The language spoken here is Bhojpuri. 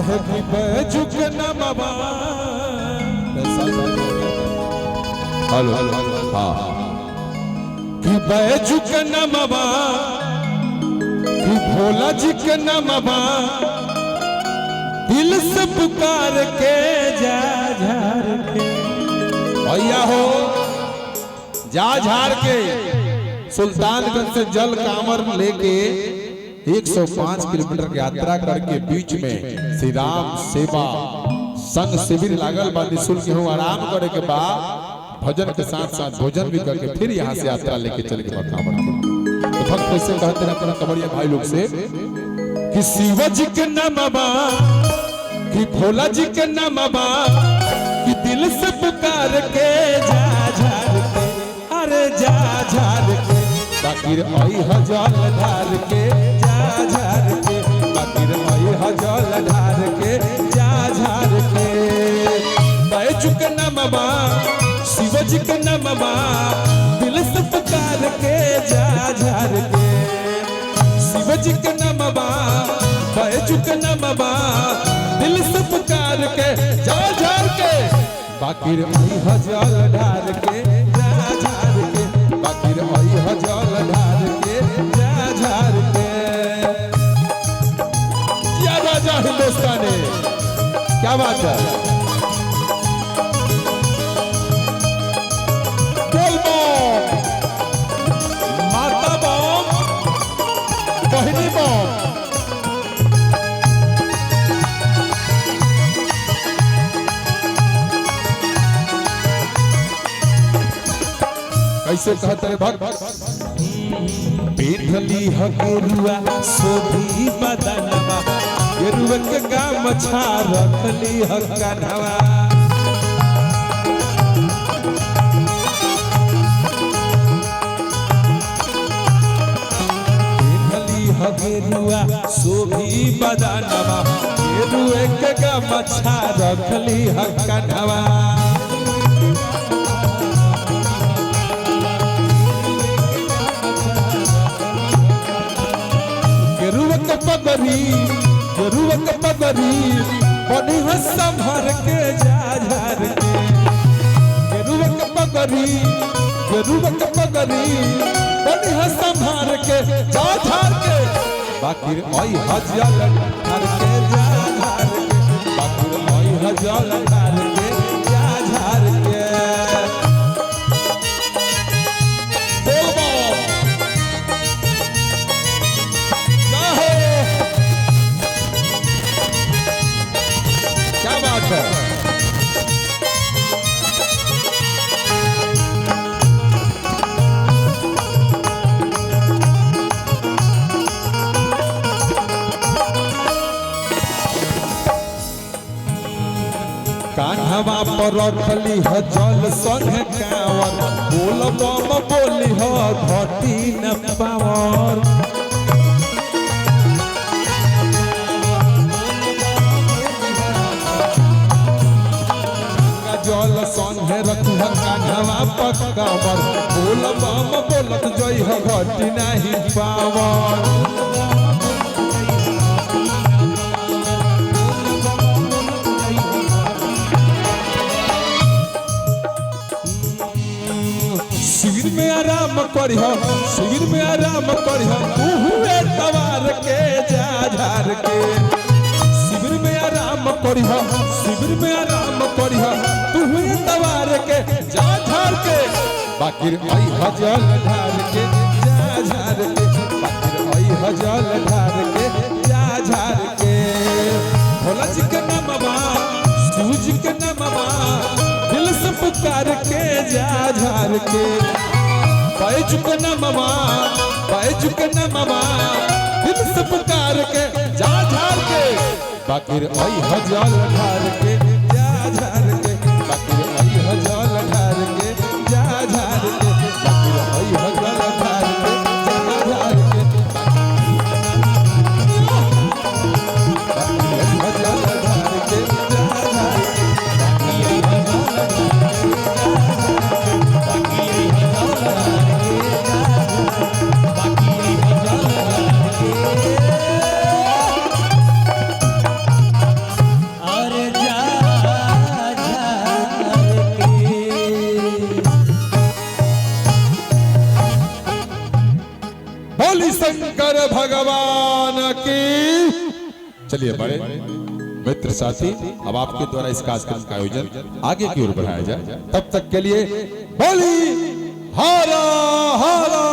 कहे कि बैजुक नमवा। हेलो हाँ कि बैजुक नमवा कि भोला जी के नमवा दिल से पुकार के जा झार के भैया हो जा झार के सुल्तानगंज से जल कांवर लेके 105 किलोमीटर की यात्रा करके बीच में श्री राम सेवा संघ शिविर लागल बा निःशुल्क हो आराम करे के बाद भजन के साथ साथ भोजन भी करके फिर यहाँ से यात्रा लेके चल के कांवर तो भक्त से कहते हैं अपना कमरिया भाई लोग से कि शिव जी के नमवा कि भोला जी के नमवा कि दिल से पुकार के जा झार के अरे जा झार के बाकिर आई हजाल ढार के जा झार के बाकिर आई हजाल ढार के जा झार के बैजुक नमवा शिव जी के नमवा दिल से पुकार के जा झार के शिव जी के नमवा बैजुक नमवा दिल से पुकार के जा झार के बाकिर आई हजाल ढार के जा झार के बाकिर आई हजाल ढार के जा झार के या राजा हिंदुस्तानी क्या बात है बोल बम माता बम बहिनी बम कैसे कहते हैं भक्त पेठली हगेरुआ सोभी बदनवा गेरुआ के गाम छा रखली हकनवा पेठली हगेरुआ सोभी बदनवा गेरुआ के गाम छा रखली हकनवा गेरुआ के पगड़ी बनी है संभर के जा झार के गेरुआ के पगड़ी बनी है संभर के जा झार के बाकिर आई हजाल ढार के जा झार के बाकिर आई हजाल ढार के जा झार के कान्हवा पर रखली ह जल संग कांवर बोल बम बोली ह घटी न पावर जल संग रखी ह कान्हवा पर कांवर बोल बम बोलत जई ह घटी नहीं पावर शिविर में आराम करिह शिविर में आराम करिह तू हुए तवार के जा झार के शिविर में आराम करिह शिविर में आराम करिह तू हुए तवार के जा झार के बाकिर आई हजाल ढार के जा झार के बाकिर आई हजाल ढार के जा झार के भोला जी के नमवा शिव जी के नमवा दिल से पुकार के जा झार के बैजुक नमवा दिल से पुकार के जा झार के बाकिर आई हजाल ढार के जा झार के बाकिर आई हजाल ढार के जा झार के बाकिर आई हजाल ढार के जा झार के बोली शंकर भगवान की। चलिए बड़े मित्र साथी, अब आपके द्वारा इस कार्यक्रम का आयोजन आगे की ओर बढ़ाया जाए। तब तक के लिए बोली हरा हरा